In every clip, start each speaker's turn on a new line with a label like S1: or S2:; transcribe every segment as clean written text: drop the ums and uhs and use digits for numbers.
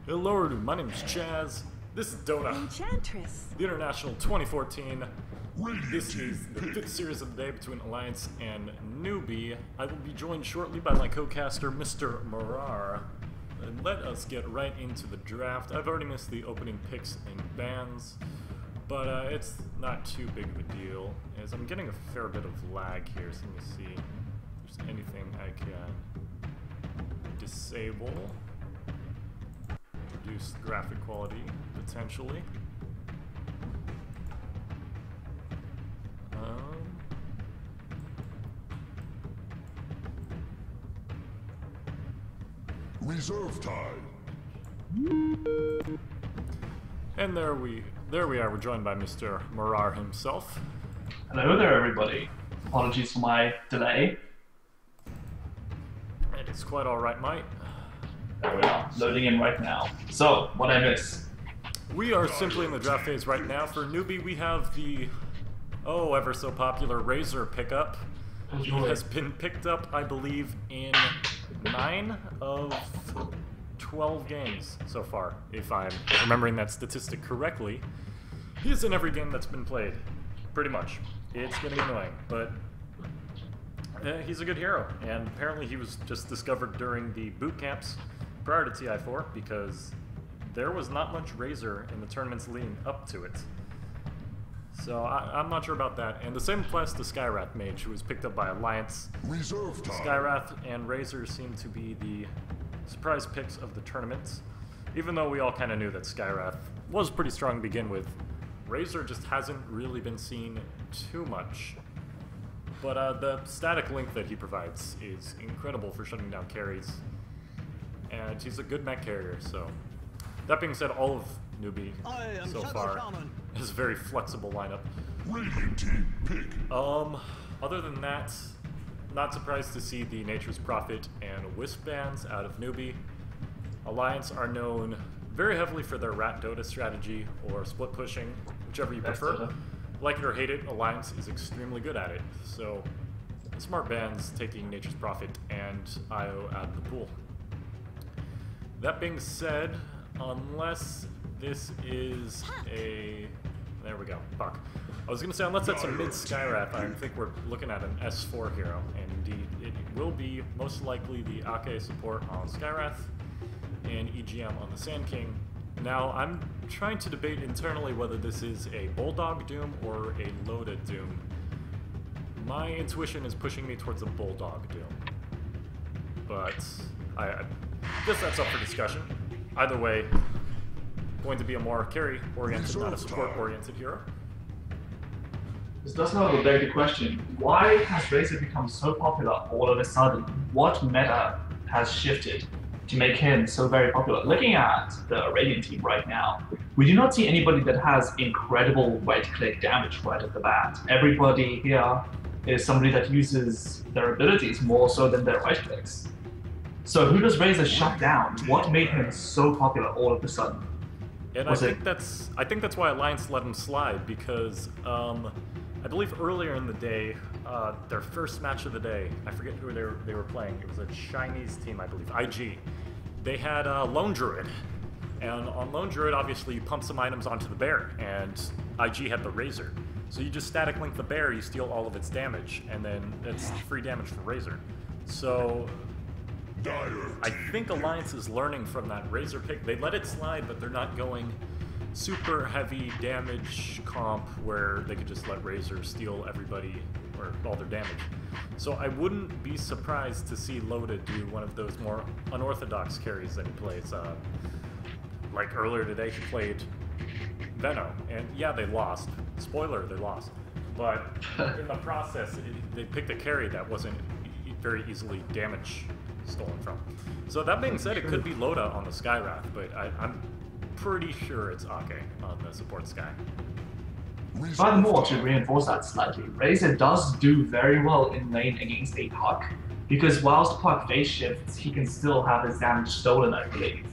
S1: Hello, my name is Chaz. This is Dota,
S2: Enchantress.
S1: the International 2014. This is the 5th series of the day between Alliance and Newbee. I will be joined shortly by my co-caster, Mr. Morar. And let us get right into the draft. I've already missed the opening picks and bans, but it's not too big of a deal, as I'm getting a fair bit of lag here, so let me see if there's anything I can disable. Reduce graphic quality, potentially.
S3: Reserve time.
S1: And there we are. We're joined by Mr. Morar himself.
S4: Hello there, everybody. Apologies for my delay.
S1: It is quite all right, mate.
S4: There we are, loading in right now. So, what I miss?
S1: We are simply in the draft phase right now. For Newbee, we have the ever so popular Razor pickup. He has been picked up, I believe, in 9 of 12 games so far, if I'm remembering that statistic correctly. He's in every game that's been played, pretty much. It's getting annoying, but he's a good hero, and apparently he was just discovered during the boot camps prior to TI4, because there was not much Razor in the tournaments leading up to it. So I'm not sure about that. And the same applies to Skywrath Mage, who was picked up by Alliance.
S3: Reserve time.
S1: Skywrath and Razor seem to be the surprise picks of the tournaments, even though we all kind of knew that Skywrath was pretty strong to begin with. Razor just hasn't really been seen too much. But the static link that he provides is incredible for shutting down carries. And he's a good mech carrier, so... That being said, all of Newbee so far is a very flexible lineup.
S3: Radiant team pick.
S1: Other than that, not surprised to see the Nature's Prophet and Wisp bans out of Newbee. Alliance are known very heavily for their Rat Dota strategy, or split pushing, whichever you prefer. Like it or hate it, Alliance is extremely good at it. So, smart bans taking Nature's Prophet and IO out of the pool. That being said, unless this is a... There we go. Fuck. I was going to say, unless that's a mid-Skywrath, I think we're looking at an S4 hero. And indeed, it will be most likely the Ake support on Skywrath and EGM on the Sand King. Now, I'm trying to debate internally whether this is a Bulldog Doom or a loaded Doom. My intuition is pushing me towards a Bulldog Doom. But I guess that's up for discussion. Either way, going to be a more carry-oriented, not a support-oriented hero.
S4: This does not beg the question, why has Razor become so popular all of a sudden? What meta has shifted to make him so very popular? Looking at the Radiant team right now, we do not see anybody that has incredible right-click damage right at the bat. Everybody here is somebody that uses their abilities more so than their right-clicks. So who does Razor shut down? What made him so popular all of a sudden?
S1: And I think that's why Alliance let him slide, because I believe earlier in the day, their first match of the day, I forget who they were playing. It was a Chinese team, I believe, IG. They had Lone Druid, and on Lone Druid, obviously, you pump some items onto the bear, and IG had the Razor. So you just static link the bear, you steal all of its damage, and then it's free damage for Razor. So I think Alliance is learning from that Razor pick. They let it slide, but they're not going super heavy damage comp where they could just let Razor steal everybody or all their damage. So I wouldn't be surprised to see Loda do one of those more unorthodox carries that he plays. Like earlier today, he played Venom, and yeah, they lost. Spoiler, they lost. But in the process, they picked a carry that wasn't very easily damage stolen from. So that being said, it could be Loda on the Skywrath, but I'm pretty sure it's Ake on the support Sky.
S4: Furthermore, to reinforce that slightly, Razor does do very well in lane against a Puck, because whilst Puck phase shifts, he can still have his damage stolen, I believe.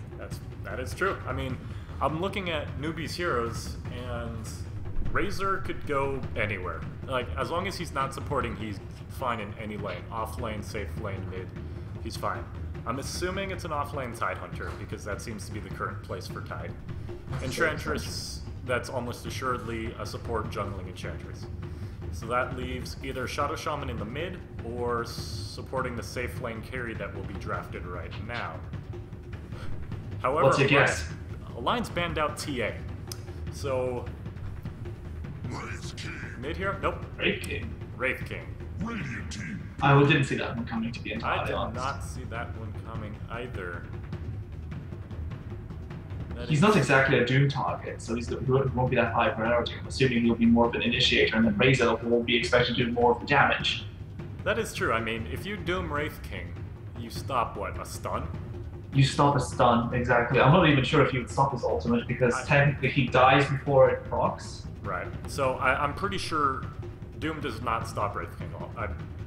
S1: That is true. I mean, I'm looking at Newbee's heroes, and Razor could go anywhere. Like, as long as he's not supporting, he's fine in any lane. Off lane, safe lane, mid, he's fine. I'm assuming it's an offlane Tidehunter, because that seems to be the current place for Tide. Enchantress, that's almost assuredly a support jungling Enchantress. So that leaves either Shadow Shaman in the mid, or supporting the safe lane carry that will be drafted right now. However,
S4: What's your guess?
S1: Alliance banned out TA. So...
S3: Wraith King.
S1: Mid here? Nope.
S4: Wraith King.
S1: Wraith King.
S3: Radiant Team.
S4: I didn't see that one coming, to be
S1: I
S4: entirely
S1: did
S4: honest.
S1: not see that one coming either.
S4: He's not exactly a Doom target, so he won't be that high priority. I'm assuming he'll be more of an initiator, and then Razor will be expected to do more of the damage.
S1: That is true. I mean, if you Doom Wraith King, you stop, what, a stun?
S4: You stop a stun, exactly. I'm not even sure if you would stop his ultimate, because technically he dies before it procs.
S1: Right. So I'm pretty sure Doom does not stop Wraith King ult.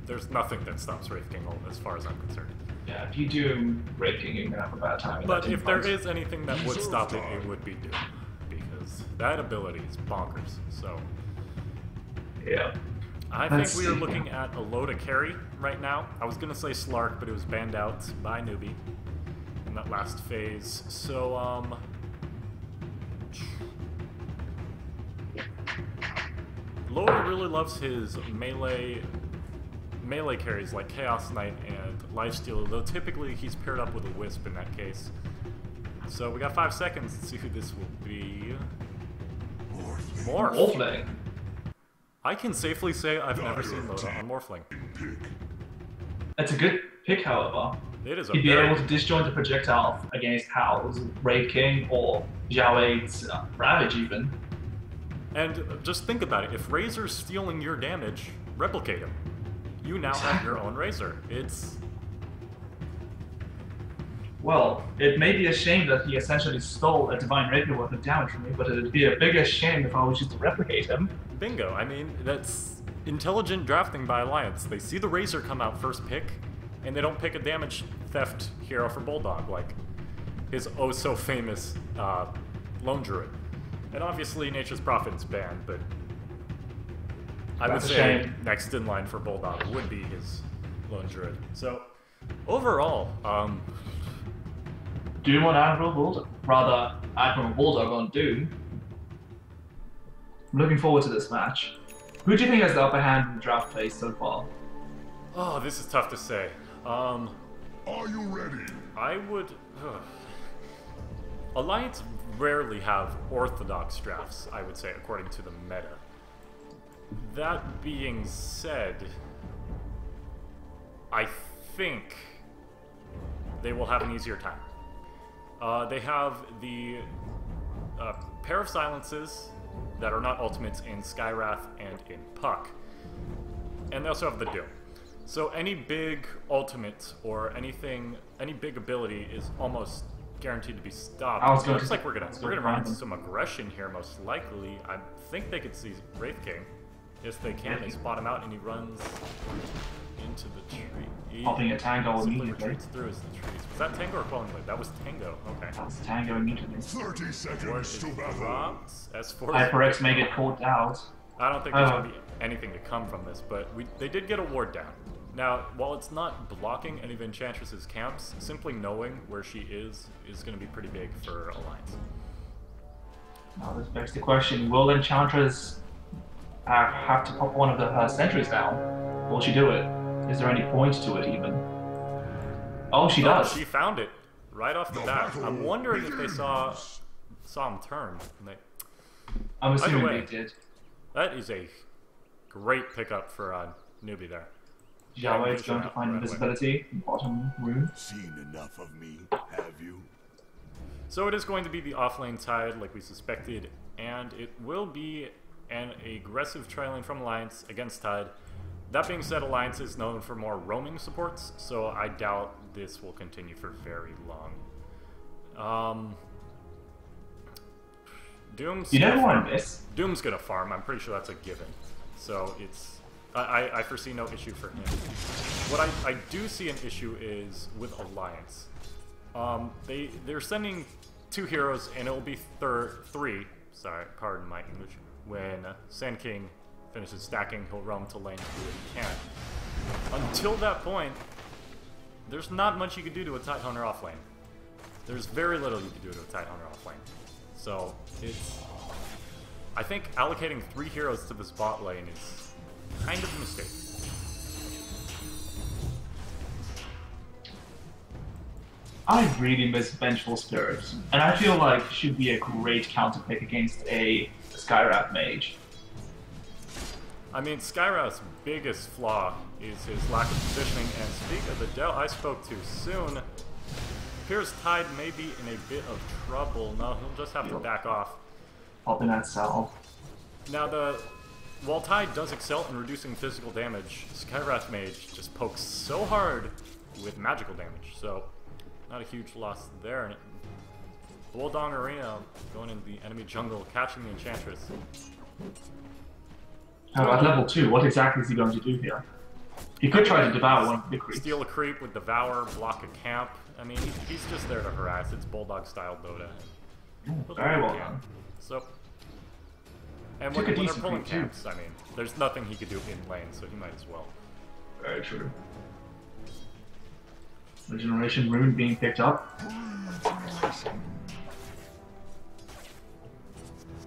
S1: There's nothing that stops Wraith King ult as far as I'm concerned.
S4: Yeah, if you do Wraith King, you're gonna have a bad time.
S1: But if there is anything that would stop it, it would be Doom. Because that ability is bonkers. So
S4: yeah.
S1: I think we are looking at a Loda carry right now. I was gonna say Slark, but it was banned out by Newbee in that last phase. So Loda really loves his melee carries like Chaos Knight and Lifesteal, though typically he's paired up with a Wisp in that case. So we got 5 seconds to see who this will be. Morph.
S4: Morphling.
S1: I can safely say I've never seen Loda on Morphling.
S4: That's a good pick, however.
S1: It is a
S4: He'd be
S1: very
S4: able to disjoint the projectile against Howl's Wraith King or Zhao Eig's Ravage even.
S1: And just think about it, if Razor's stealing your damage, replicate him. You now have your own Razor. It's...
S4: Well, it may be a shame that he essentially stole a Divine Rapier worth of damage from me, but it'd be a bigger shame if I was just to replicate him.
S1: Bingo. I mean, that's intelligent drafting by Alliance. They see the Razor come out first pick, and they don't pick a damage theft hero for Bulldog, like his oh-so-famous Lone Druid. And obviously, Nature's Prophet's banned, but I would say next in line for Bulldog would be his Lone Druid. So, overall,
S4: Doom on Admiral Bulldog. Rather, Admiral Bulldog on Doom. I'm looking forward to this match. Who do you think has the upper hand in the draft phase so far?
S1: Oh, this is tough to say.
S3: Are you ready?
S1: I would... Alliance rarely have orthodox drafts, I would say, according to the meta. That being said, I think they will have an easier time. They have the pair of silences that are not ultimates in Skywrath and in Puck. And they also have the Doom. So any big ultimate or anything, any big ability is almost guaranteed to be stopped. It looks like we're gonna run into some aggression here, most likely. I think they could see Wraith King. Yes, they can. They spot him out, and he runs into the tree.
S4: Popping a Tango immediately.
S1: Retreats through his trees. Was that Tango or Quelling Blade? That was Tango. Okay.
S4: That's Tango immediately.
S3: 30 seconds to battle.
S1: Drops. S4.
S4: HyperX may get caught out.
S1: I don't think there's going to be anything to come from this, but they did get a ward down. Now, while it's not blocking any of Enchantress's camps, simply knowing where she is going to be pretty big for Alliance.
S4: Now this begs the question, will Enchantress have to pop one of her sentries down? Will she do it? Is there any point to it even? Oh, she does.
S1: She found it right off the bat. I'm wondering if they saw him turn.
S4: I'm assuming they did.
S1: That is a great pickup for Newbee there.
S4: Zhao is going to find invisibility in bottom room.
S3: Seen enough of me, have you?
S1: So it is going to be the offlane Tide, like we suspected, and it will be an aggressive trailing from Alliance against Tide. That being said, Alliance is known for more roaming supports, so I doubt this will continue for very long. Doom's
S4: you never want to miss.
S1: Doom's gonna farm. I'm pretty sure that's a given. So it's I foresee no issue for him. What I do see an issue is with Alliance. They're sending 2 heroes, and it will be 3. Sorry, pardon my English. When Sand King finishes stacking, he'll roam to lane to do what he can. Until that point, there's not much you can do to a Tidehunter off lane. There's very little you can do to a Tidehunter off lane. So, it's... I think allocating 3 heroes to this bot lane is kind of a mistake.
S4: I really miss Vengeful Spirit, and I feel like it should be a great counter pick against a Skywrath mage.
S1: I mean, Skywrath's biggest flaw is his lack of positioning, and speak of the Dell I spoke to soon, appears Tide may be in a bit of trouble. No, he'll just have to back off.
S4: Pop in that cell.
S1: Now, while Tide does excel in reducing physical damage, Skywrath Mage just pokes so hard with magical damage, so not a huge loss there. And Buldong Arena going into the enemy jungle, catching the Enchantress.
S4: Oh, at level 2, what exactly is he going to do here? He could try to devour one of the creeps.
S1: Steal a creep with Devour, block a camp. I mean, he's just there to harass. It's Bulldog-style Dota.
S4: Ooh, very well done.
S1: So, and when they're pulling camps, I mean, there's nothing he could do in lane, so he might as well.
S4: Very true. Regeneration Rune being picked up.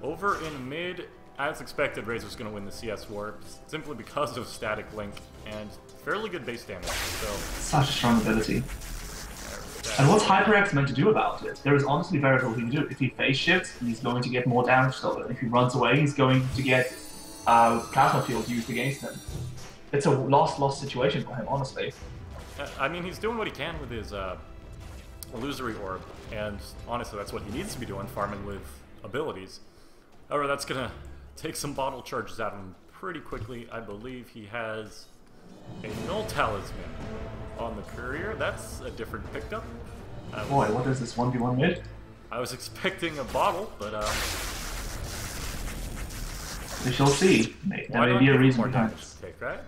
S1: Over in mid, as expected, Razor's going to win the CS war simply because of Static Link and fairly good base damage. So
S4: such a strong ability. And what's HyperX meant to do about it? There is honestly very little he can do. If he phase shifts, he's going to get more damage still. If he runs away, he's going to get Plasma Field used against him. It's a lost situation for him, honestly.
S1: I mean, he's doing what he can with his Illusory Orb, and honestly, that's what he needs to be doing, farming with abilities. However, that's going to take some bottle charges out of him pretty quickly. I believe he has a Null Talisman on the Courier. That's a different pickup.
S4: Boy, what is this 1v1 mid?
S1: I was expecting a bottle, but
S4: we shall see. There may be a reason behind this.
S1: Take, right?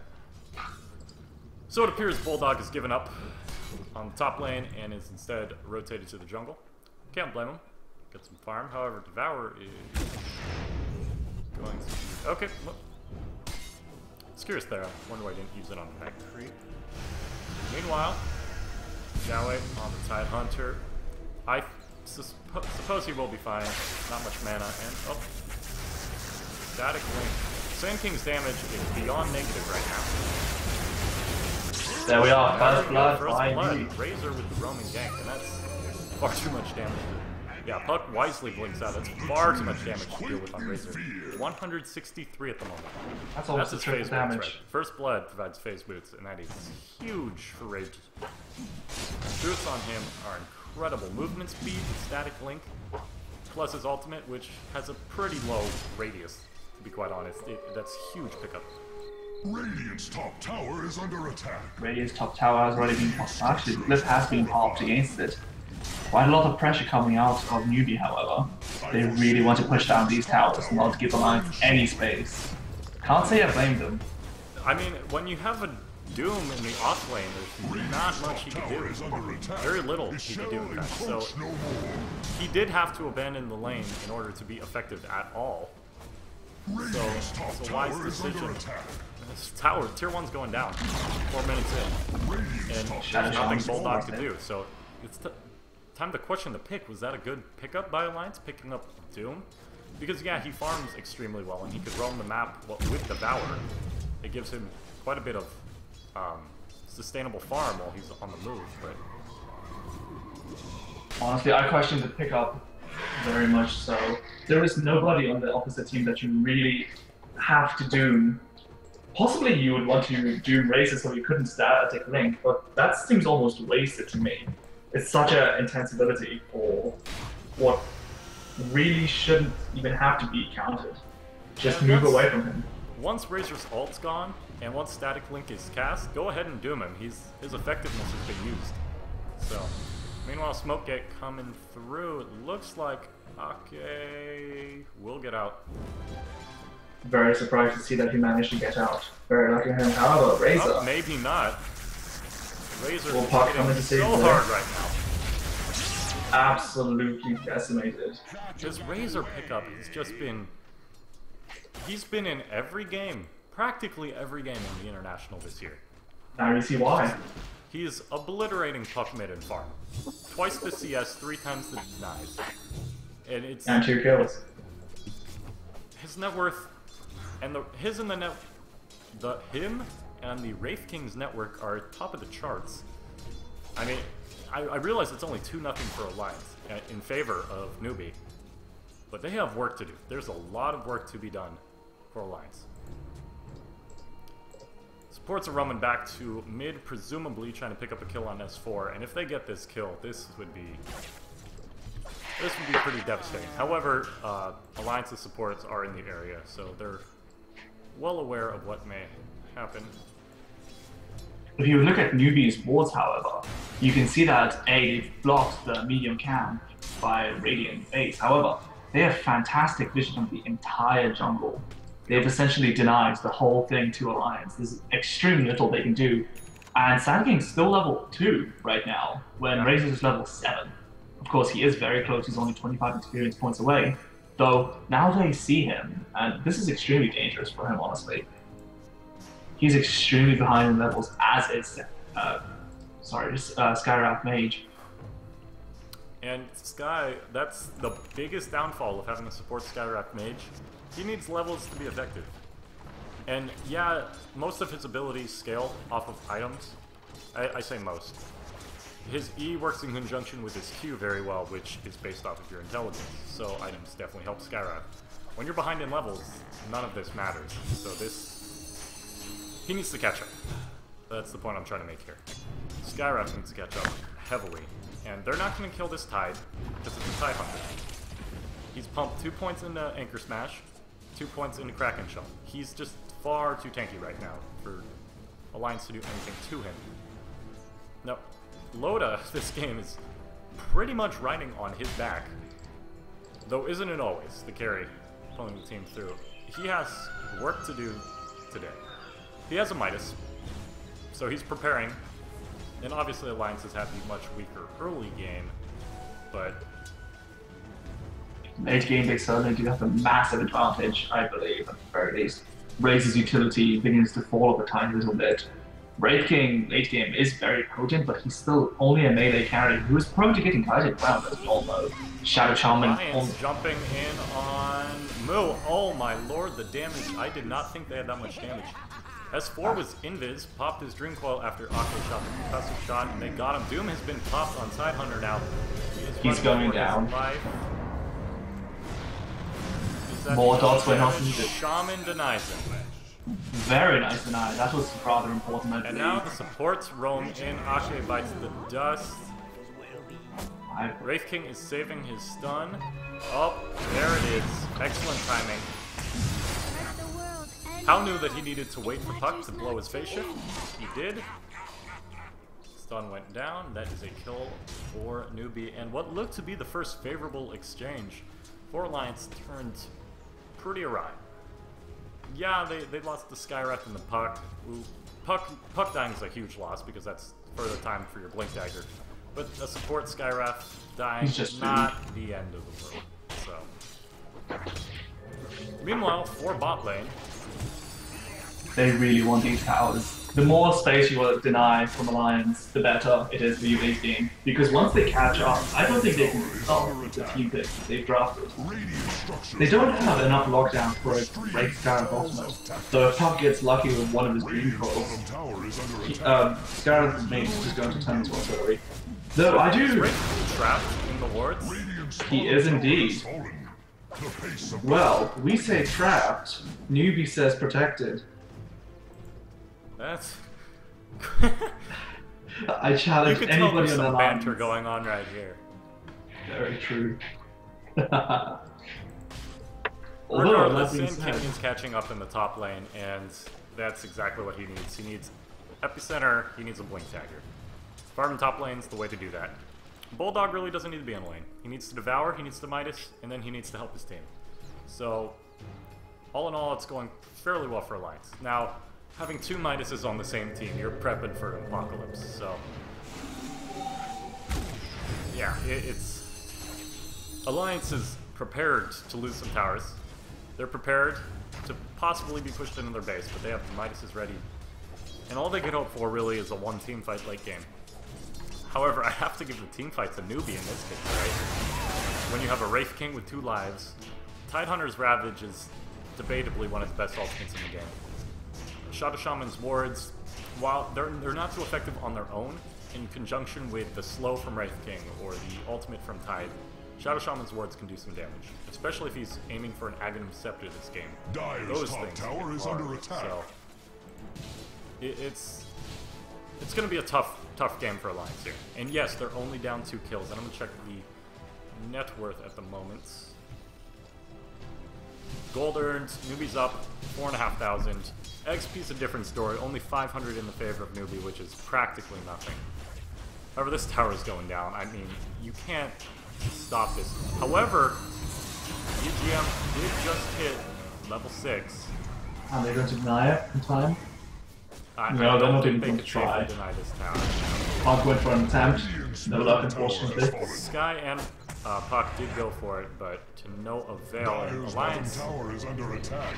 S1: So it appears Bulldog has given up on the top lane and is instead rotated to the jungle. Can't blame him. Get some farm. However, Devour is going to... Okay, well, it's curious there. I wonder why I didn't use it on that creep. Meanwhile, Xiaowei on the Tidehunter. I suppose he will be fine. Not much mana, and oh, Static Link. Sand King's damage is beyond negative right now.
S4: There we are, first blood,
S1: Razor with the roaming gank, and that's far too much damage. Yeah, Puck wisely blinks out. That's far too much damage to deal with on Razor. 163 at the moment.
S4: That's
S1: his phase damage. Right? First blood provides phase boots, and that is huge for Rage. Boots on him are incredible. Movement speed, Static Link, plus his ultimate, which has a pretty low radius, to be quite honest. That's huge pickup.
S3: Radiant's top tower is under attack.
S4: Radiant's top tower has already been popped. Actually, Blip has been popped against it. Quite a lot of pressure coming out of Newbee, however. They really want to push down these towers, not give the line any space. Can't say I blame them.
S1: I mean, when you have a Doom in the off lane, there's not much he can do. Very little he can do in that. So he did have to abandon the lane in order to be effective at all. So it's a wise decision. This tower, tier 1's going down. 4 minutes in. And there's nothing Bulldog to do. So it's time to question the pick. Was that a good pickup by Alliance, picking up Doom? Because yeah, he farms extremely well, and he could roam the map with Devour. It gives him quite a bit of sustainable farm while he's on the move. But
S4: honestly, I question the pickup very much so. There is nobody on the opposite team that you really have to Doom. Possibly you would want to Doom Razor so you couldn't static Link, but that seems almost wasted to me. It's such an intense ability for what really shouldn't even have to be counted. Just move away from him.
S1: Once Razor's ult's gone, and once Static Link is cast, go ahead and Doom him. His effectiveness has been used. So, meanwhile, Smoke Gate coming through. It looks like, okay, we'll get out.
S4: Very surprised to see that he managed to get out. Very lucky him. However, Razor.
S1: Oh, maybe not. Razor
S4: will
S1: is hitting so hard right now.
S4: Absolutely decimated.
S1: His Razor pickup has just been... He's been in every game, practically every game in the International this year.
S4: Now you see why.
S1: He's obliterating puck mid and farm. Twice the CS, 3 times the denies. And it's...
S4: And 2 kills.
S1: His net worth... And him and the Wraith King's network are top of the charts. I mean, I realize it's only 2-0 for Alliance in favor of Newbee. But they have work to do. There's a lot of work to be done for Alliance. Supports are roaming back to mid, presumably trying to pick up a kill on S4, and if they get this kill, this would be pretty devastating. However, Alliance's supports are in the area, so they're well aware of what may happen.
S4: If you look at Newbee's wards, however, you can see that they've blocked the medium camp by Radiant base. However, they have fantastic vision of the entire jungle. They've essentially denied the whole thing to Alliance. There's extremely little they can do. And Sand King's still level 2 right now, when Razor is level 7. Of course, he is very close, he's only 25 experience points away. Though, now they see him, and this is extremely dangerous for him, honestly. He's extremely behind in levels, as is Skywrath Mage.
S1: And Sky, that's the biggest downfall of having to support Skywrath Mage. He needs levels to be effective. And yeah, most of his abilities scale off of items. I say most. His E works in conjunction with his Q very well, which is based off of your intelligence, so items definitely help Skywrath. When you're behind in levels, none of this matters, so he needs to catch up. That's the point I'm trying to make here. Skywrath needs to catch up heavily, and they're not going to kill this Tide, because it's a Tide Hunter. He's pumped 2 points into Anchor Smash, 2 points into Kraken Shell. He's just far too tanky right now for Alliance to do anything to him. No, Loda, this game, is pretty much riding on his back. Though isn't it always, the carry, pulling the team through. He has work to do today. He has a Midas, so he's preparing. And obviously Alliance has had the much weaker early game, but...
S4: Late game, they certainly do have a massive advantage, I believe, at the very least. Razor's utility begins to fall over time a little bit. Wraith King late game is very potent, but he's still only a melee carry who is prone to getting kited around as well, though. Shadow Shaman...
S1: Alliance jumping in on Moo. Oh my lord, the damage. I did not think they had that much damage. S4 was invis, popped his Dream Coil after Akko shot the concussive shot, and they got him. Doom has been popped on Side Hunter now.
S4: He's going down. More dots were not needed.
S1: Shaman denies him.
S4: Very nice deny. That was rather important, I believe.
S1: And now the supports roam in. Ake bites the dust. Wraith King is saving his stun. Oh, there it is. Excellent timing. How knew that he needed to wait for Puck to blow his phase shift? He did. Stun went down. That is a kill for Newbee. And what looked to be the first favorable exchange for Alliance turned pretty awry. Yeah, they lost the Skywrath and the Puck. Ooh, Puck dying is a huge loss because that's further time for your Blink Dagger. But a support Skywrath dying is not the end of the world. So, meanwhile, for bot lane,
S4: they really want these towers. The more space you will deny from Alliance, the better it is for you late game. Because once they catch up, I don't think they can stop the team pick they've drafted. They don't have enough lockdown for a great Scarab ultimate. So if Puck gets lucky with one of his Dream Coils, Scarab's mate is just going to turn into artillery. Though I do...
S1: trapped in the wards?
S4: He is indeed. Well, we say trapped, Newbee says protected.
S1: That's...
S4: I challenge
S1: you can
S4: anybody
S1: tell there's
S4: on the
S1: some
S4: line.
S1: banter going on right here.
S4: Very true.
S1: Regardless, Sand King is catching up in the top lane, and that's exactly what he needs. He needs Epicenter, he needs a Blink Dagger. Farming top lane's the way to do that. Bulldog really doesn't need to be in lane. He needs to Devour, he needs to Midas, and then he needs to help his team. So, all in all, it's going fairly well for Alliance. Now, having 2 Midases on the same team, you're prepping for an apocalypse, so... Yeah, it's... Alliance is prepared to lose some towers. They're prepared to possibly be pushed into their base, but they have the Midases ready And all they could hope for really is a one team fight late game. However, I have to give the team fight to Newbee in this case, right? When you have a Wraith King with 2 lives, Tidehunter's Ravage is debatably one of the best ultimates in the game. Shadow Shaman's wards, while they're not too effective on their own, in conjunction with the slow from Wraith King or the ultimate from Tide, Shadow Shaman's wards can do some damage, especially if he's aiming for an Aghanim Scepter this game.
S3: Dire's top tower is under attack.
S1: So it's going to be a tough game for Alliance here. And yes, they're only down 2 kills, and I'm going to check the net worth at the moment. Gold earned, Newbee's up 4,500. XP's a different story, only 500 in the favor of Newbee, which is practically nothing. However, this tower is going down. I mean, you can't stop this. However, UGM did just hit level 6.
S4: Are they going to deny it in time?
S1: I
S4: No, they're
S1: don't
S4: not
S1: think
S4: even
S1: they
S4: going
S1: could
S4: to try.
S1: safely deny this tower.
S4: Puck went for an attempt. Level up, unfortunately.
S1: Sky and Puck did go for it, but to no avail.
S3: Dire's bottom
S1: Alliance,
S3: tower is under attack.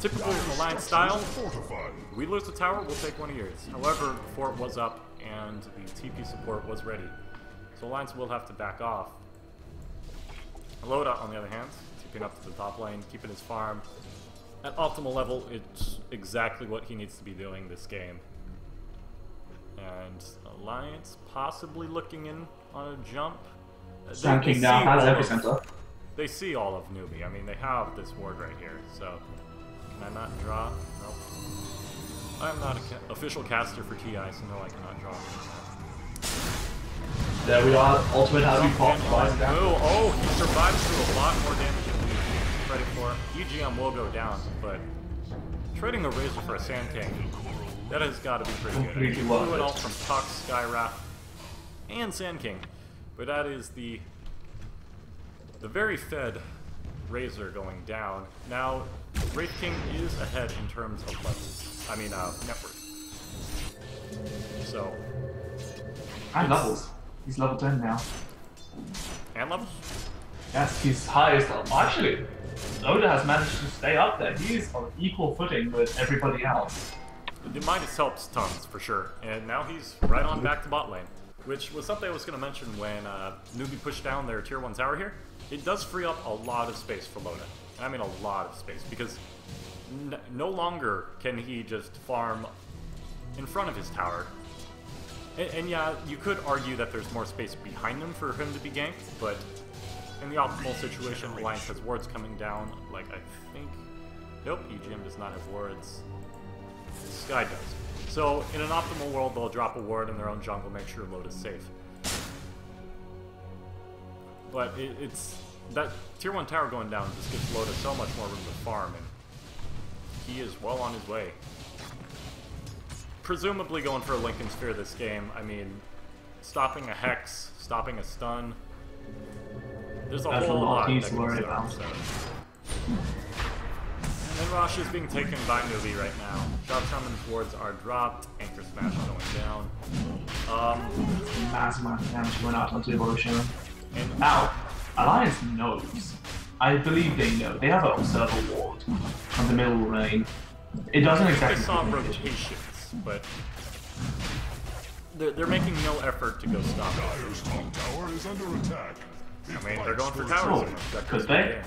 S1: typically in Alliance style,
S3: Fortified.
S1: we lose the tower, we'll take one of yours. However, the fort was up and the TP support was ready. So Alliance will have to back off. Loda, on the other hand, TPing up to the top lane, keeping his farm. At optimal level, it's exactly what he needs to be doing this game. And Alliance possibly looking in on a jump.
S4: Sand King now has epicenter.
S1: They see all of Newbee. I mean, they have this ward right here, so... Can I not draw? Nope. I'm not an official caster for TI, so no, I cannot draw.
S4: There we are, ultimate has been popped.
S1: Oh, he survives through a lot more damage than we credit for. EGM will go down, but trading a Razor for a Sand King, that has got to be pretty good.
S4: Completely
S1: He
S4: worth
S1: blew it
S4: it.
S1: all from Puck, Skywrath, and Sand King. But that is the very fed Razor going down. Now, Wraith King is ahead in terms of levels. I mean, net worth. So...
S4: And levels. He's level 10 now.
S1: And levels?
S4: Yes, he's highest level. Actually, Loda has managed to stay up there. He's on equal footing with everybody else.
S1: The Midas helps tons, for sure. And now he's right on back to bot lane. Which was something I was going to mention when Newbee pushed down their tier 1 tower here. It does free up a lot of space for Loda. And I mean a lot of space, because no longer can he just farm in front of his tower. And yeah, you could argue that there's more space behind him for him to be ganked, but in the optimal situation, Alliance has wards coming down, like I think... Nope, EGM does not have wards. Sky does. So, in an optimal world, they'll drop a ward in their own jungle, make sure load is safe. But it's... That tier 1 tower going down just gives Loda so much more room to farm, and he is well on his way. Presumably going for a Lincoln Sphere this game. I mean, stopping a Hex, stopping a stun. There's a whole lot
S4: he's
S1: that can
S4: worried
S1: be
S4: about.
S1: done, so. And Rosh is being taken by Newbee right now. Shadow Shaman's wards are dropped. Anchor Smash going down.
S4: Massive amount of damage went out onto Evolution.
S1: And
S4: Now, Alliance knows. I believe they know. They have an Observer ward on the middle lane. It doesn't
S1: they
S4: exactly
S1: saw
S4: feel like it.
S1: rotations, but they're making no effort to go stop it.
S3: Dire's top tower is under attack.
S1: I mean, they're going for towers.
S4: Oh, could they?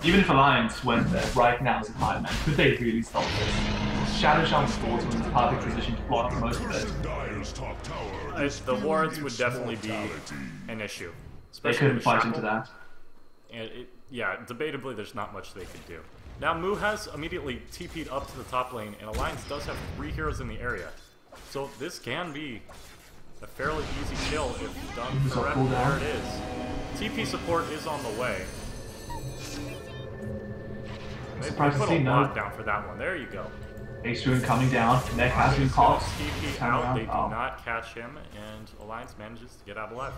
S4: Even if Alliance went there right now as a high man, could they really stop this? Shadow Shaman's force was in the perfect position to block most of it.
S3: Dire's top tower is
S1: The wards would
S3: its
S1: definitely be
S3: mortality.
S1: an issue.
S4: They
S1: Especially
S4: couldn't
S1: with
S4: fight
S1: Shackle.
S4: into that.
S1: And yeah, debatably there's not much they could do. Now Mu has immediately TP'd up to the top lane, and Alliance does have 3 heroes in the area. So this can be a fairly easy kill if done
S4: Who's up,
S1: correctly.
S4: cooldown?
S1: There it is. TP support is on the way. They
S4: Surprised to
S1: put
S4: see
S1: a
S4: no
S1: lot down for that one. There you go.
S4: Ace Rune coming down. Neck has been popped.
S1: TP
S4: Turn
S1: out.
S4: around.
S1: They do
S4: Oh.
S1: not catch him, and Alliance manages to get out alive.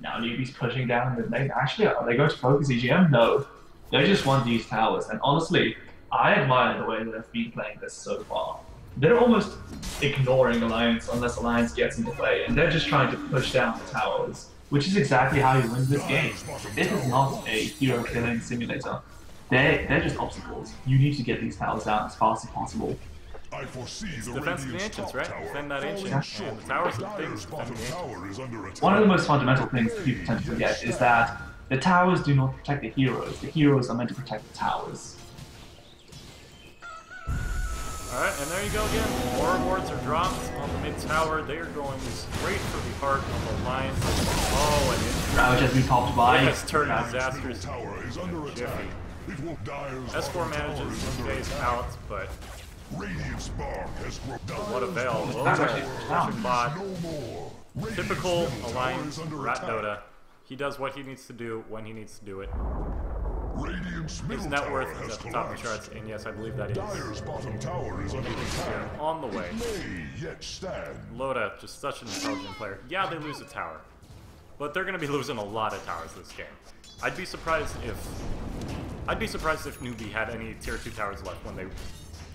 S4: Now Newbee's pushing down the lane. Actually, are they going to focus EGM? No. They just want these towers. And honestly, I admire the way that they've been playing this so far. They're almost ignoring Alliance unless Alliance gets in the way. And they're just trying to push down the towers, which is exactly how you win this game. This is not a hero killing simulator. They're just obstacles. You need to get these towers down as fast as possible.
S3: I foresee the
S1: defense of the
S3: Radiant's
S1: ancients,
S3: top
S1: right?
S3: tower
S1: Defend that ancient.
S3: falling
S1: And
S3: short.
S1: the towers and
S3: Dire's
S1: things defend
S3: bottom
S1: the ancient.
S3: tower is under attack.
S4: One of the most fundamental things that people tend to forget is that the towers do not protect the heroes. The heroes are meant to protect the towers.
S1: Alright, and there you go again. More wards are dropped on the mid tower. They are going straight for the heart of the Alliance. Oh, and
S4: Ravage has been popped by.
S1: it has turned
S3: Dire's
S1: disastrous.
S3: middle tower is under attack. It will Dire's
S1: S4
S3: bottom tower
S1: manages
S3: is
S1: to
S3: under
S1: phase
S3: attack.
S1: out, but
S3: Radiant spark has grown.
S1: what avail?
S3: Dire's
S1: Low
S4: That's
S3: bottom
S4: actually
S3: tower
S1: pushing
S3: is
S1: bot.
S3: no more. Radiant's
S1: Typical
S3: middle tower
S1: Alliance
S3: is under
S1: Rat
S3: attack.
S1: Dota. He does what he needs to do when he needs to do it.
S3: Radiant's
S1: His
S3: middle
S1: net
S3: tower
S1: worth is
S3: has
S1: at the top of the
S3: collapsed.
S1: charts, and yes, I believe that is.
S3: Dire's bottom tower is under
S1: Here
S3: attack.
S1: on the way.
S3: May yet stand.
S1: Loda, just such an intelligent player. Yeah, they lose a tower, but they're going to be losing a lot of towers this game. I'd be surprised if Newbee had any tier 2 towers left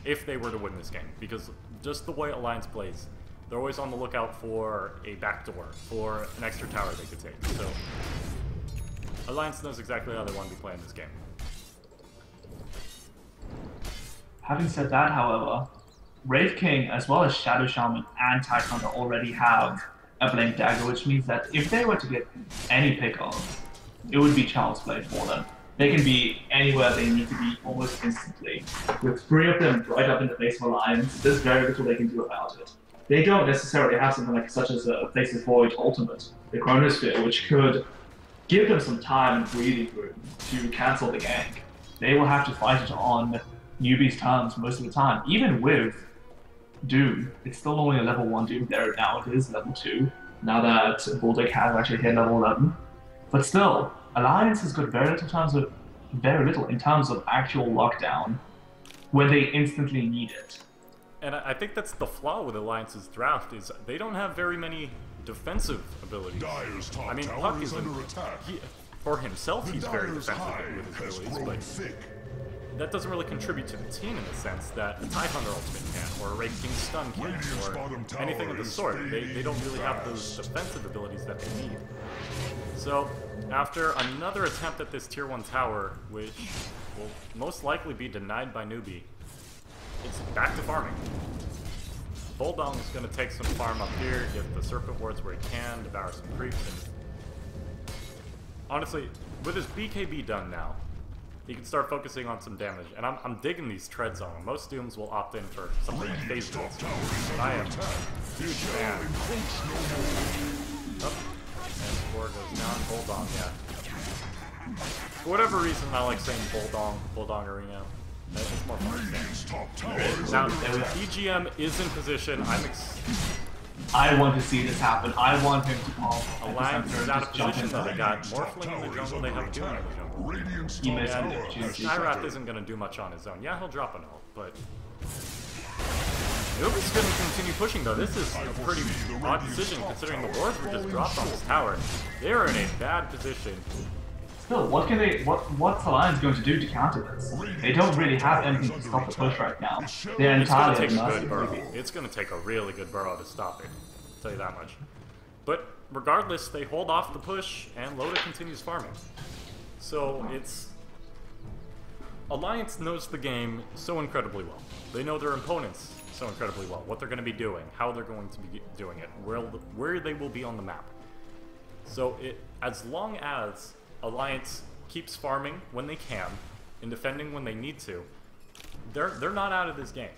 S1: if they were to win this game, because just the way Alliance plays, they're always on the lookout for a backdoor, for an extra tower they could take. So Alliance knows exactly how they want to be playing this game.
S4: Having said that, however, Wraith King as well as Shadow Shaman and Tide Hunter already have a Blink Dagger, which means that if they were to get any pick-off, it would be child's play for them. They can be anywhere they need to be almost instantly. With 3 of them right up in the face of Alliance, there's very little they can do about it. They don't necessarily have something like such as a Faceless Void Ultimate, the Chronosphere, which could give them some time and breathing room to cancel the gank. They will have to fight it on Newbee's terms most of the time. Even with Doom, it's still only a level 1 Doom there now. It is level 2, now that Bulldog has actually hit level 11. But still, Alliance has got very little in terms of actual lockdown when they instantly need it.
S1: And I think that's the flaw with Alliance's draft, is they don't have very many defensive abilities.
S3: Dire's top
S1: I mean,
S3: tower
S1: Puck
S3: is
S1: is
S3: under attack.
S1: for himself, he's very
S3: Dire's
S1: defensive
S3: hive
S1: with
S3: has
S1: his
S3: grown
S1: abilities,
S3: thick.
S1: but that doesn't really contribute to the team in the sense that a Tide Hunter ultimate can, or a Wraith King stun can,
S3: Radiant's
S1: or
S3: bottom tower
S1: anything of the
S3: is
S1: sort. They
S3: fading
S1: don't really have those
S3: fast.
S1: defensive abilities that they need. So, after another attempt at this tier 1 tower, which will most likely be denied by Newbee, it's back to farming. Bulldog is going to take some farm up here, get the Serpent Wards where he can, devour some creeps, and honestly, with his BKB done now, he can start focusing on some damage. And I'm digging these treads on him. Most Dooms will opt in for something like phase
S3: Radiant's top
S1: Blitz,
S3: tower is
S1: but I
S3: under
S1: am
S3: attack.
S1: huge fan.
S3: Encroach no more.
S1: Oh, and 4 goes down, Bulldog, yeah. For whatever reason, I like saying Bulldog Arena. It's more fun.
S3: Radiant's top tower is
S1: Now,
S3: under
S1: the
S3: attack.
S1: EGM is in position.
S4: I want to see this happen. I want him to pop
S1: Alliance is out of
S4: just jump
S1: position,
S4: in
S1: though.
S4: there.
S1: They got
S3: Radiant's
S1: more
S3: top
S1: fling in the
S3: tower is
S1: jungle, they
S3: under
S1: have Doom in
S3: attack.
S1: the jungle.
S3: Radiant's
S4: He
S3: top
S4: missed
S3: tower
S4: it.
S3: has
S4: Juicy.
S1: Skyrath
S3: shattered.
S1: isn't going to do much on his own. Yeah, he'll drop an ult, but Newbee's going to continue pushing, though. This is a pretty odd decision, considering the wards were just dropped on this tower. They are in a bad position.
S4: Still, what's Alliance going to do to counter this? They don't really have anything to stop the push right now. They're
S1: It's going to
S4: entirely
S1: take
S4: at
S1: a
S4: the mercy
S1: good
S4: of
S1: burrow.
S4: Newbee.
S1: It's going to take a really good burrow to stop it. I'll tell you that much. But regardless, they hold off the push, and Loda continues farming. So it's... Alliance knows the game so incredibly well. They know their opponents so incredibly well. What they're going to be doing, how they're going to be doing it, where they will be on the map. So as long as Alliance keeps farming when they can, and defending when they need to, they're not out of this game.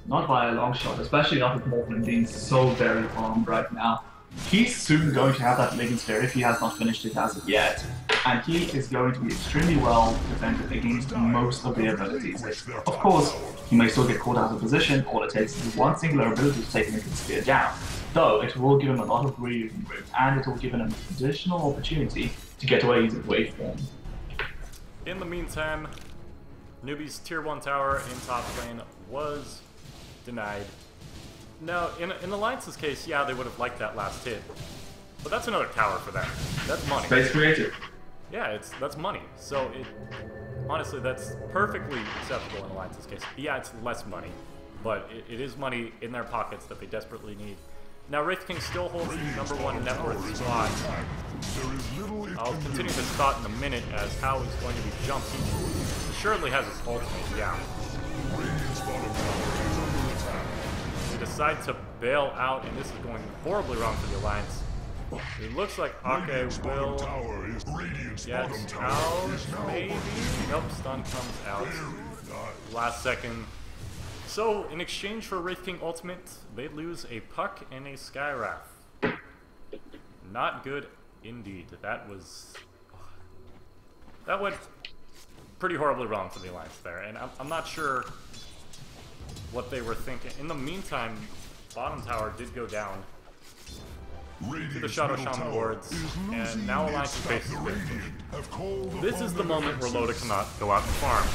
S4: Not by a long shot, especially not with Morphin being so very armed right now. He's soon going to have that Legend Sphere if he has not finished it as of yet, and he is going to be extremely well defended against most of the abilities. Of course, he may still get caught out of position, all it takes is one singular ability to take Legend Sphere down, though it will give him a lot of breathing room, and it will give him an additional opportunity to get away using waveform.
S1: In the meantime, Newbee's tier 1 tower in top lane was denied. Now, in Alliance's case, yeah, they would have liked that last hit, but that's another tower for them. That's money.
S4: Space creative.
S1: Yeah, that's money. So honestly, that's perfectly acceptable in Alliance's case. Yeah, it's less money, but it is money in their pockets that they desperately need. Now, Wraith King still holds the #1 net worth spot. I'll continue this thought in a minute as how he's going to be jumped. He surely has his ultimate, yeah. They decide to bail out, and this is going horribly wrong for the Alliance. It looks like Ake will get out, maybe? Nope, stun comes out. Last second. So, in exchange for Wraith King Ultimate, they lose a Puck and a Skywrath. Not good indeed. That went pretty horribly wrong for the Alliance there, and I'm not sure what they were thinking. In the meantime, bottom tower did go down to the Shadow Shaman wards, and now Alliance's base is big. This is the moment where Loda cannot go out and farm.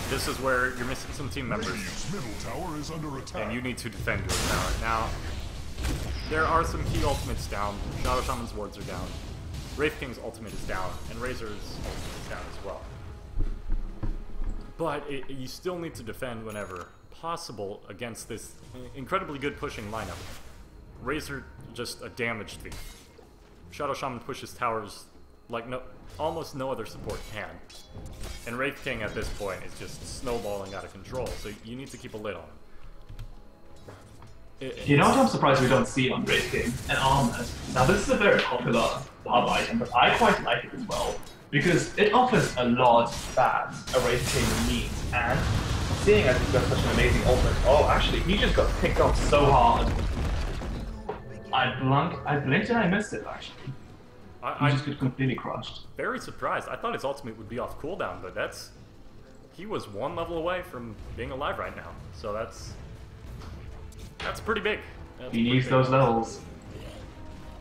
S1: This is where you're missing some team members, and you need to defend your tower. Now, there are some key ultimates down. Shadow Shaman's wards are down. Wraith King's ultimate is down, and Razor's ultimate is down as well. But you still need to defend whenever possible against this incredibly good pushing lineup. Razor, just a damage thief. Shadow Shaman pushes towers like almost no other support can. And Wraith King at this point is just snowballing out of control, so you need to keep a lid on him.
S4: You know what I'm surprised we don't see on Wraith King? An armor. Now this is a very popular hub item, but I quite like it as well, because it offers a lot that a Wraith King needs, and seeing as he's got such an amazing ultimate, oh actually, he just got picked up so hard. I blinked and I missed it actually. He just got completely crushed.
S1: Very surprised. I thought his ultimate would be off cooldown, but he was one level away from being alive right now. So that's pretty big.
S4: He needs those levels.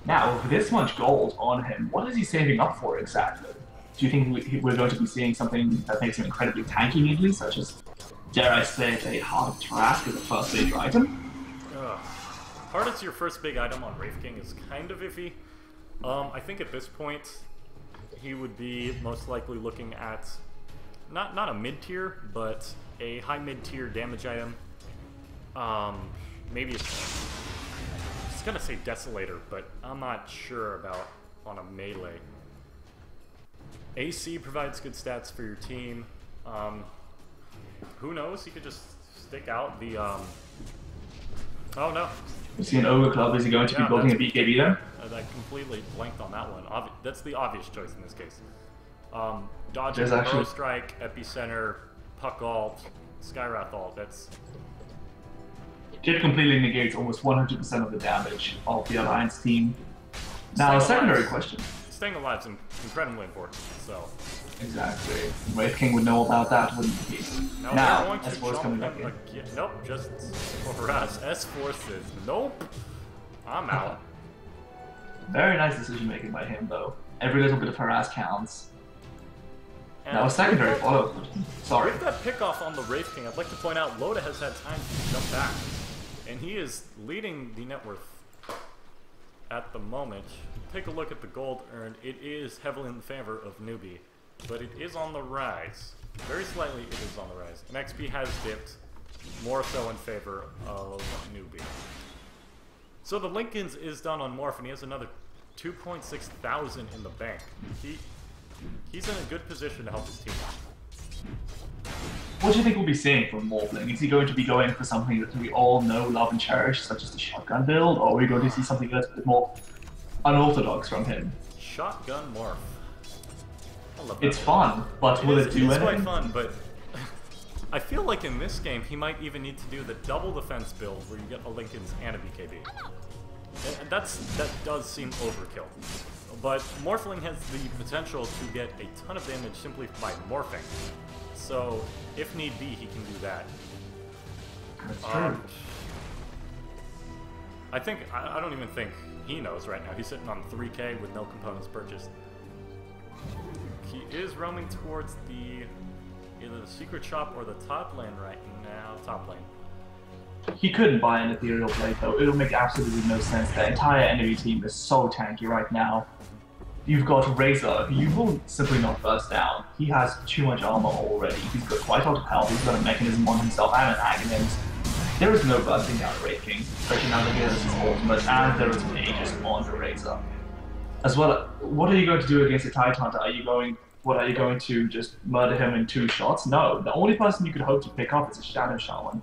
S4: Now, with this much gold on him, what is he saving up for exactly? Do you think we're going to be seeing something that makes him incredibly tanky immediately, such as, dare I say, a Heart of Trask as a first major item?
S1: Heart as your first big item on Wraith King is kind of iffy. I think at this point, he would be most likely looking at not a mid-tier, but a high mid-tier damage item. Maybe it's gonna say Desolator, but I'm not sure about on a melee. AC provides good stats for your team. Who knows? He could just stick out the. Oh no.
S4: Is he an Ogre Club? Is he going to be building a BKB then?
S1: I completely blanked on that one. That's the obvious choice in this case. Dodging, Burrow Strike, Epicenter, Puck Ult, Skywrath Ult.
S4: It completely negates almost 100% of the damage of the Alliance team. Now, a secondary question.
S1: Staying alive is incredibly important, so.
S4: Exactly. Wraith King would know about that, wouldn't he? Now S4 is coming back in.
S1: Nope, just for us. S4 says, nope, I'm out.
S4: Very nice decision making by him, though. Every little bit of harass counts. And now a secondary follow. Sorry.
S1: With that pickoff on the Wraith King, I'd like to point out Loda has had time to jump back. And he is leading the net worth at the moment. Take a look at the gold earned. It is heavily in favor of Newbee, but it is on the rise. Very slightly it is on the rise. And XP has dipped, more so in favor of Newbee. So the Lincolns is done on Morph, and he has another 2.6 thousand in the bank. He's in a good position to help his team out.
S4: What do you think we'll be seeing from Morphling? Is he going to be going for something that we all know, love, and cherish, such as the shotgun build, or are we going to see something that's a bit more unorthodox from him?
S1: Shotgun Morph. I love that.
S4: It's fun, but will it do anything?
S1: It's quite fun, but I feel like in this game he might even need to do the double defense build where you get a Lincolns and a BKB. And that does seem overkill. But Morphling has the potential to get a ton of damage simply by morphing. So, if need be, he can do that.
S4: That's true.
S1: I don't even think he knows right now. He's sitting on 3k with no components purchased. He is roaming towards either the secret shop or the top lane right now. Top lane.
S4: He couldn't buy an Ethereal Blade though. It'll make absolutely no sense. The entire enemy team is so tanky right now. You've got Razor, who you will simply not burst down. He has too much armor already. He's got quite a lot of health. He's got a mechanism on himself and an agonist. There is no bursting down Wraith King, especially now that he has his ultimate, and there is an Aegis on the Razor. As well, what are you going to do against a Tide Hunter? Are you going to just murder him in 2 shots? No, the only person you could hope to pick up is a Shadow Shaman.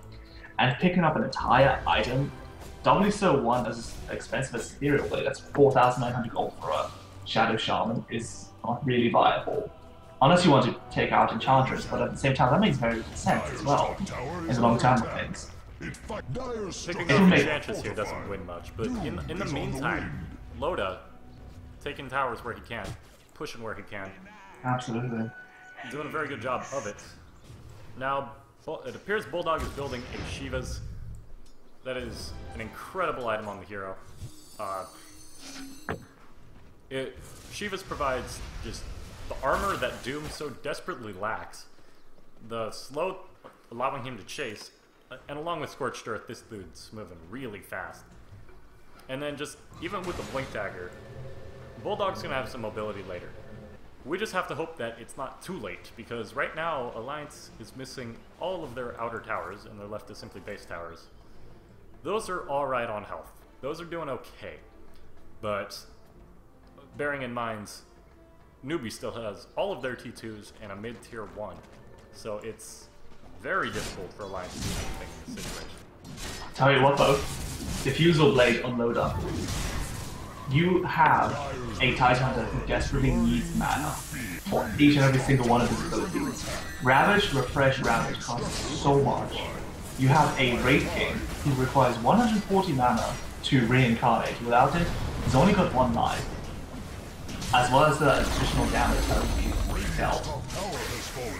S4: and picking up an entire item, doubly so one as expensive as Ethereal Blade, that's 4,900 gold for a Shadow Shaman, is not really viable. Unless you want to take out Enchantress, but at the same time, that makes very good sense as well, in the long term of things.
S1: Picking up Enchantress here doesn't win much, but in the meantime, Loda, taking towers where he can, pushing where he can.
S4: Absolutely.
S1: Doing a very good job of it. Now, it appears Bulldog is building a Shiva's. That is an incredible item on the hero. Shiva's provides just the armor that Doom so desperately lacks, the slow allowing him to chase, and along with Scorched Earth, this dude's moving really fast. And then just, even with the Blink Dagger, Bulldog's gonna have some mobility later. We just have to hope that it's not too late, because right now, Alliance is missing all of their outer towers, and they're left to simply base towers. Those are alright on health. Those are doing okay. But, bearing in mind, Newbee still has all of their T2s and a mid-tier 1. So it's very difficult for Alliance to do anything in this situation.
S4: Tell you what though, Diffusal Blade on Loda. You have a Titan Hunter who desperately needs mana for each and every single one of his abilities. Ravage, Refresh, Ravage costs so much. You have a Wraith King who requires 140 mana to reincarnate. Without it, he's only got 1 life. As well as the additional damage that will be dealt.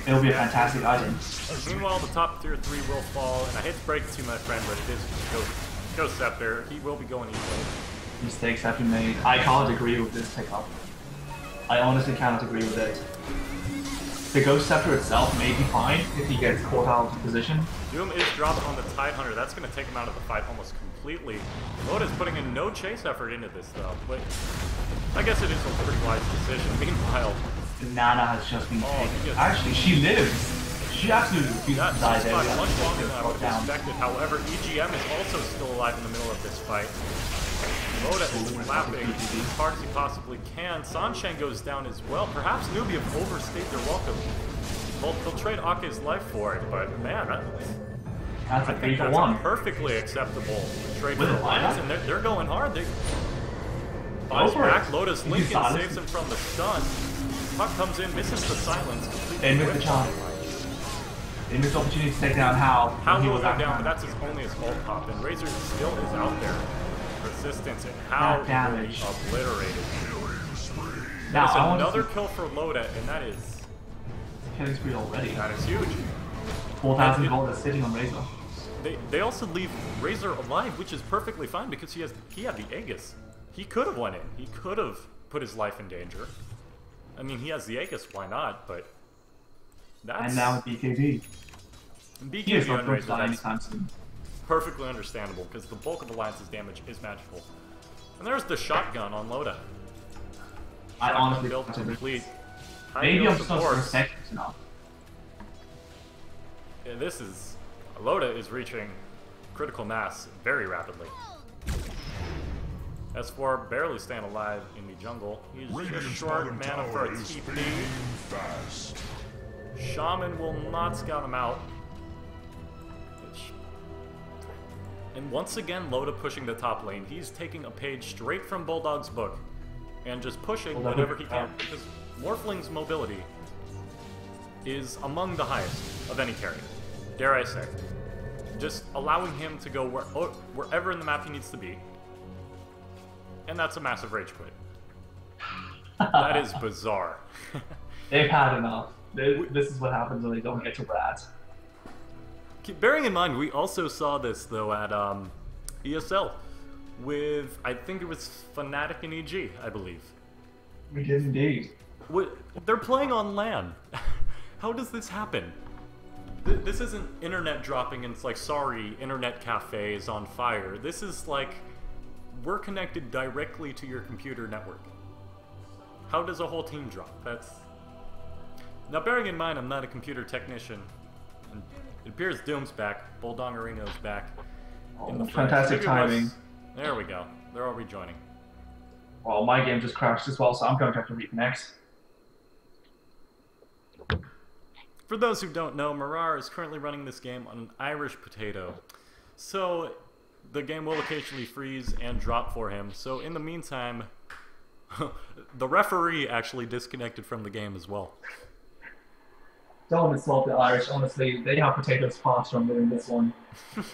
S4: It'll be a fantastic item.
S1: Meanwhile, the top tier 3 will fall, and I hate to break it to you, my friend, but it is Ghost Scepter. He will be going easily.
S4: Mistakes have been made. I can't agree with this pickup. I honestly cannot agree with it. The Ghost Scepter itself may be fine if he gets caught out of position.
S1: Doom is dropped on the Tide Hunter. That's going to take him out of the fight almost completely. Loda's putting in no chase effort into this, though. But I guess it is a pretty wise decision. Meanwhile,
S4: Nana has just been taken. Actually, she lives. She absolutely refuses to die there.
S1: Much longer than I would have expected. However, EGM is also still alive in the middle of this fight. Loda is lapping as hard as he possibly can. Sanshan goes down as well. Perhaps Newbee have overstayed their welcome. They'll trade Ake's life for it, but man,
S4: that's a 3 for 1.
S1: Perfectly acceptable trade for Alliance, and they're going hard. They buys back Loda's Lincoln, saves him from the stun. Puck comes in, misses the silence.
S4: They missed the chance. They missed the opportunity to take down Hal.
S1: Hal will go down, but that's only his ult pop, and Razor still is out there. Resistance, and Hal will be obliterated. That's another kill for Loda, and that is
S4: killing spree already.
S1: That is huge.
S4: 4,000 gold is sitting on Razor.
S1: They also leave Razor alive, which is perfectly fine because he had the Aegis. He could have went in. He could have put his life in danger. I mean, he has the Aegis, why not? But that's...
S4: And now with BKB.
S1: BKB on Razor, that's perfectly understandable because the bulk of Alliance's damage is magical. And there's the shotgun on Loda.
S4: I honestly
S1: built complete.
S4: Maybe I'm supposed to respect it enough.
S1: Yeah, this is... Loda is reaching critical mass very rapidly. S4 barely staying alive in the jungle. He's just short mana for a TP. Shaman will not scout him out. And once again, Loda pushing the top lane. He's taking a page straight from Bulldog's book and just pushing whenever he can. Because Morphling's mobility is among the highest of any carry, dare I say. Just allowing him to go wherever in the map he needs to be. And that's a massive rage quit. That is bizarre.
S4: They've had enough. This is what happens when they don't get to Brad.
S1: Bearing in mind, we also saw this, though, at ESL with, I think it was Fnatic and EG, I believe.
S4: We did indeed.
S1: They're playing on LAN. How does this happen? This isn't internet dropping and it's like, sorry, internet cafe is on fire. This is like, we're connected directly to your computer network. How does a whole team drop? That's... Now, bearing in mind, I'm not a computer technician. And it appears Doom's back. Bulldongerino's back.
S4: In the fantastic timing.
S1: There we go. They're all rejoining.
S4: Well, my game just crashed as well, so I'm going to have to reconnect.
S1: For those who don't know, Marar is currently running this game on an Irish potato. So the game will occasionally freeze and drop for him. So in the meantime, the referee actually disconnected from the game as well.
S4: Don't insult the Irish. Honestly, they have potatoes far stronger than this one.
S1: At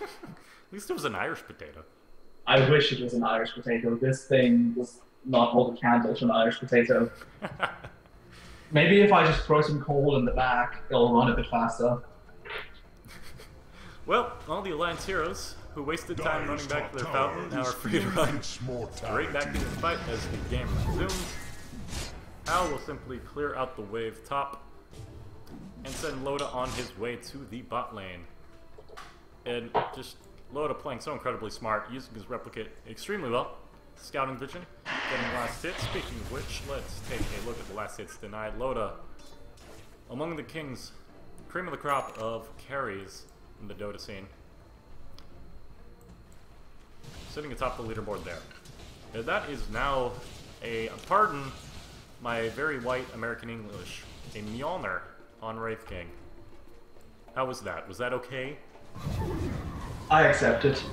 S1: least it was an Irish potato.
S4: I wish it was an Irish potato. This thing was not hold a candle to an Irish potato. Maybe if I just throw some coal in the back, it'll run a bit faster.
S1: Well, all the Alliance heroes who wasted time running back to their fountain now are free to run straight back into the fight as the game resumes. Hal will simply clear out the wave top and send Loda on his way to the bot lane. And just Loda playing so incredibly smart, using his replicate extremely well. Scouting vision, getting last hit. Speaking of which, let's take a look at the last hits denied. Loda, among the kings, cream of the crop of carries in the Dota scene. Sitting atop the leaderboard there. And that is now a, pardon my very white American English, a Mjolnir on Wraith King. How was that? Was that okay?
S4: I accept it.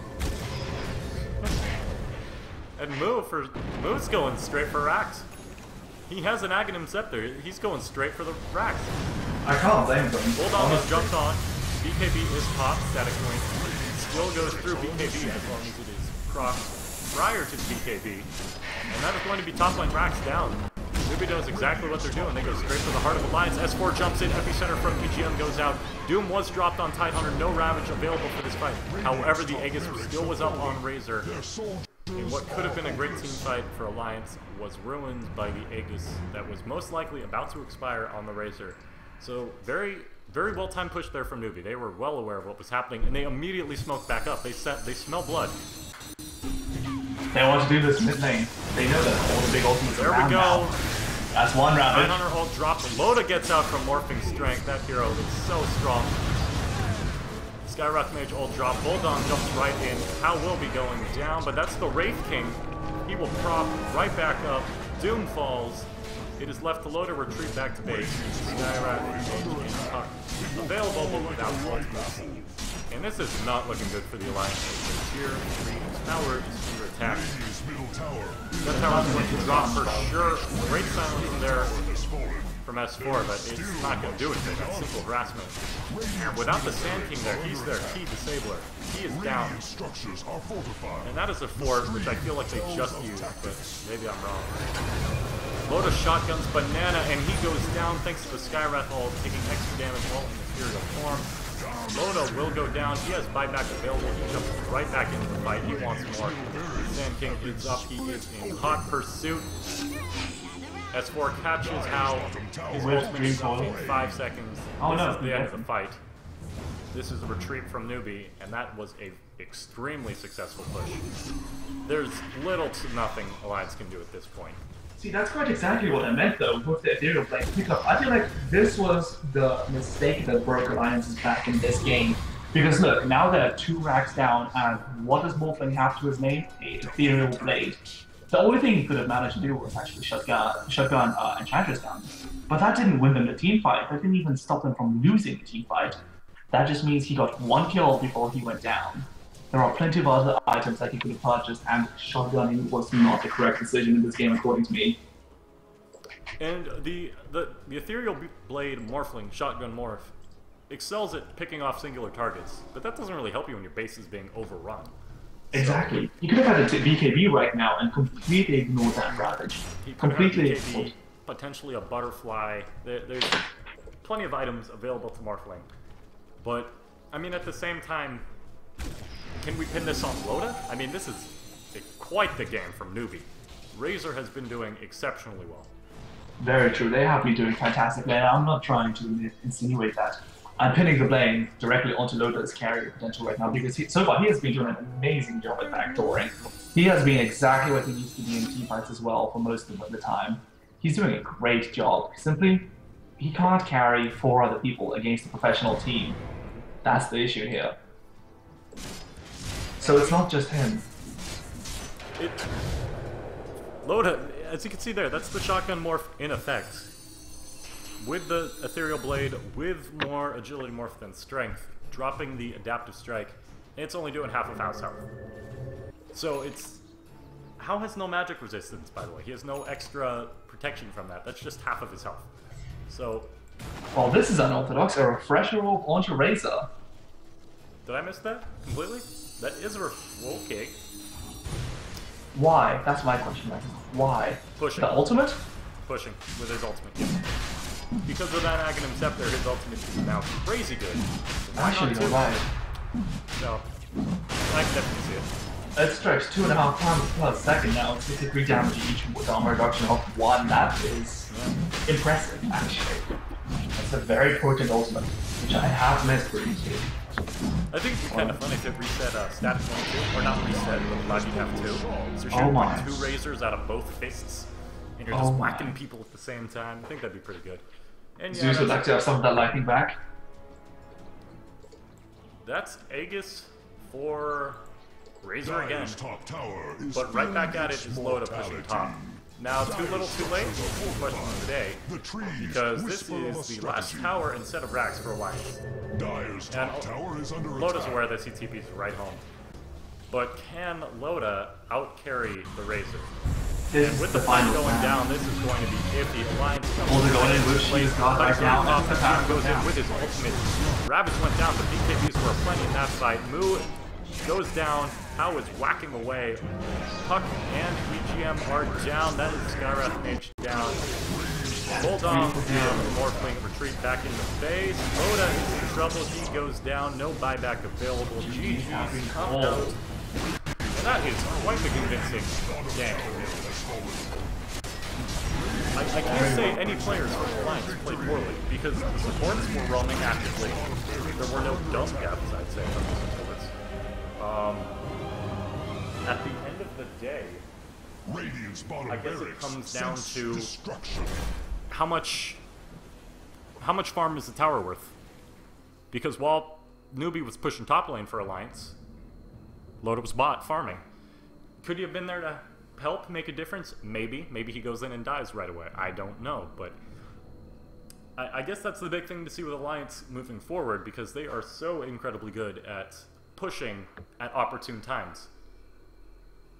S1: And Moo's going straight for Rax. He has an Aghanim Scepter. He's going straight for the Rax.
S4: I can't blame them.
S1: Hold on, he's jumped on. BKB is popped. Static point still goes through BKB as long as it is procced prior to the BKB. And that is going to be top lane Rax down. Newbee knows exactly what they're doing. They go straight for the heart of Alliance. S4 jumps in. Epicenter from EGM goes out. Doom was dropped on Tidehunter. No Ravage available for this fight. However, the Aegis still was up on Razor. And what could have been a great team fight for Alliance was ruined by the Aegis that was most likely about to expire on the Razor. So very, very well-timed push there from Newbee. They were well aware of what was happening, and they immediately smoked back up. They smell blood.
S4: They want to do this mid lane. They know that all the big ultimates are
S1: There we go.
S4: now. That's one Ravage.
S1: Tidehunter ult dropped. Loda gets out from Morphing Strength. That hero is so strong. Skyrock Mage ult drop. Bulldog jumps right in. Hal will be going down, but that's the Wraith King. He will prop right back up. Doom falls. It is left to Loda retreat back to base. Skyrock Mage is available, but without ultimates. And this is not looking good for the Alliance. Tier 3 tower is under attack. That tower is going to drop for sure. Great silence there from S4, but it's not going to do anything. That's simple harassment. And without the Sand King there, he's their key disabler. He is down. And that is a fort, which I feel like they just used, but maybe I'm wrong. Loda shotguns Banana, and he goes down thanks to the Skywrath ult, taking extra damage while in Ethereal form. Loda will go down. He has buyback available. He jumps right back into the fight. He wants more. Sand King is up. He is in hot pursuit. S4 catches Hal. His ultimate is up in 5 seconds. This is the end of the fight. This is a retreat from Newbee, and that was a extremely successful push. There's little to nothing Alliance can do at this point.
S4: See, that's quite exactly what I meant, though, with the Ethereal Blade pickup. I feel like this was the mistake that broke Alliance's back in this game. Because look, now they're 2 racks down, and what does Morphling have to his name? A Ethereal Blade. The only thing he could have managed to do was actually shotgun Enchantress down. But that didn't win them the team fight. That didn't even stop them from losing the team fight. That just means he got 1 kill before he went down. There are plenty of other items that he could have purchased, and shotgunning was not the correct decision in this game, according to me.
S1: And the Ethereal Blade Morphling, Shotgun Morph, excels at picking off singular targets, but that doesn't really help you when your base is being overrun.
S4: Exactly. He could have had a BKB right now and completely ignored that Ravage.
S1: He could have BKB, potentially a Butterfly. There's plenty of items available to Morphling. But, I mean, at the same time, can we pin this on Loda? I mean, this is quite the game from Newbee. Razor has been doing exceptionally well.
S4: Very true. They have been doing fantastically, and I'm not trying to insinuate that. I'm pinning the blame directly onto Loda's carry potential right now, because so far he has been doing an amazing job at backdooring. He has been exactly what he needs to be in team fights as well for most of the time. He's doing a great job. Simply, he can't carry 4 other people against a professional team. That's the issue here. So it's not just him.
S1: Loda, as you can see there, that's the Shotgun Morph in effect. With the Ethereal Blade, with more Agility Morph than Strength, dropping the Adaptive Strike, It's only doing half of house health. So it's... How has no magic resistance, by the way? He has no extra protection from that. That's just half of his health. So...
S4: Well, this is unorthodox. A refresher roll onto Razor.
S1: Did I miss that completely? That is a... Okay.
S4: Why? That's my question. Why?
S1: Pushing.
S4: The ultimate?
S1: Pushing with his ultimate, yeah. Because of that Aghanim Scepter, his ultimate is now crazy good. Why
S4: Actually,
S1: not
S4: you're
S1: two?
S4: right.
S1: So, I can definitely see it.
S4: It strikes 2.5 times per second now, 63 damage each with armor reduction of 1. That is impressive, actually. That's a very potent ultimate, which I have missed previously.
S1: I think it's kind of funny if it reset stat 22, or not reset, but allowed you to have 2. So you're
S4: Oh
S1: shooting
S4: my.
S1: like 2 razors out of both fists, and you're just whacking people at the same time. I think that'd be pretty good. And yeah,
S4: Zeus would like to have some of that lightning back.
S3: That's
S1: Aegis for Razor again.
S3: Dire's top tower is
S1: But right back at it
S3: filled
S1: is
S3: with
S1: Loda pushing top.
S3: mortality.
S1: Now, too little, too late? Question of the day.
S3: The trees
S1: Because this
S3: whisper
S1: is
S3: a
S1: the last
S3: strategy.
S1: tower instead of Rax for Alliance.
S3: Dire's
S1: And
S3: top tower is under
S1: Loda's
S3: attack.
S1: aware that CTP's right home. But can Loda out-carry the Razor?
S4: This
S1: And
S4: is
S1: with
S4: the
S1: the fight
S4: final
S1: going
S4: round.
S1: down, this is going to be iffy. Alliance comes
S4: Well, they're going in with
S1: late,
S4: Shield God
S1: but
S4: back down.
S1: off
S4: That's the
S1: and
S4: path
S1: goes in
S4: down.
S1: with his ultimate. Ravage went down, but BKBs were plenty in that fight. Moo goes down. How is whacking away. Puck and BGM are down. That is Skywrath Mage down. Bulldog and Morphling retreat back into base. Loda is in trouble. He goes down. No buyback available. GG's come out. And that is quite the convincing game. I can't say any players from Alliance played poorly, because the supports were roaming actively. There were no dump gaps, I'd say, from the supports. At the end of the day,
S3: Radiant's bottom
S1: I guess it
S3: barracks
S1: comes down
S3: sense
S1: to
S3: destruction.
S1: how much farm is the tower worth? Because while Newbee was pushing top lane for Alliance, Loda was bot farming. Could he have been there to help make a difference? Maybe. Maybe he goes in and dies right away. I don't know, but I guess that's the big thing to see with Alliance moving forward, because they are so incredibly good at pushing at opportune times.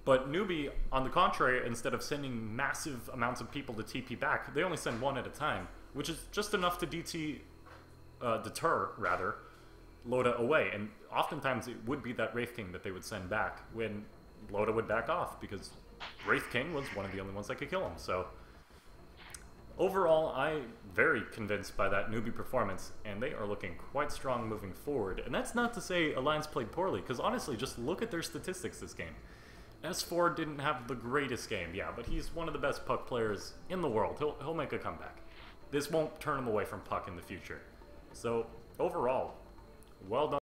S1: But Newbee, on the contrary, instead of sending massive amounts of people to TP back, they only send one at a time, which is just enough to deter Loda away. And oftentimes it would be that Wraith King that they would send back when Loda would back off, because Wraith King was one of the only ones that could kill him. So overall, I'm very convinced by that Newbee performance, and they are looking quite strong moving forward. And that's not to say Alliance played poorly, because honestly, just look at their statistics this game. S4 didn't have the greatest game, yeah, but he's one of the best puck players in the world. He'll make a comeback. This won't turn him away from puck in the future. So overall, well done.